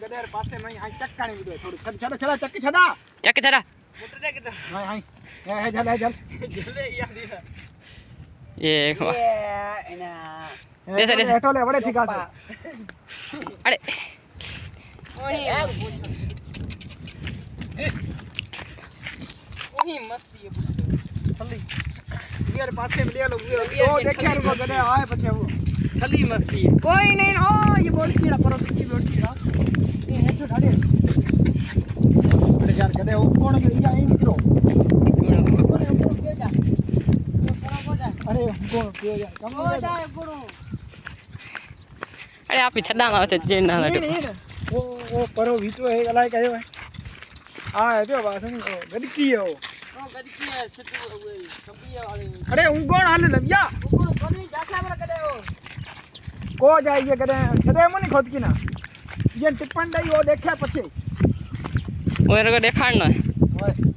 ગડેર પાસે નહીં આ ચક્કાણી બધું થોડું છડા ચક્કી છડા મોટર દે કે હા હા હે ચાલ જલે યાર એ એના એટો લે વડે ઠીક છે અરે ઓહી મસ્તી થલી યાર પાસે લે લો ઓ દેખ્યા રો ગડે આય પછી આવો થલી મસ્તી કોઈ નહીં ઓ ये બોલ કીડા પર બીજી બોલ કીડા એ હેઠો ઢાડે અરે યાર ગડે કોણ કે ઈ અહીં નીકળો અરે કોણ કે યાર કમ જાય કોણ અરે આપી છડામાં આવે છે જે ના લાગે ઓ પરો વીટો હે અલાય કયો હે આ જો વાસણ ગડકી હો ગડકી હે સટુ કબીયા વાળી અરે હું કોણ હાલે લવ્યા કોણ કોની જાખલા પર કડે હો को जाइए करे छदे मनी खोद की ना ये टिप्पण दई वो देखया પછી ओए रे देखाड़ ना ओए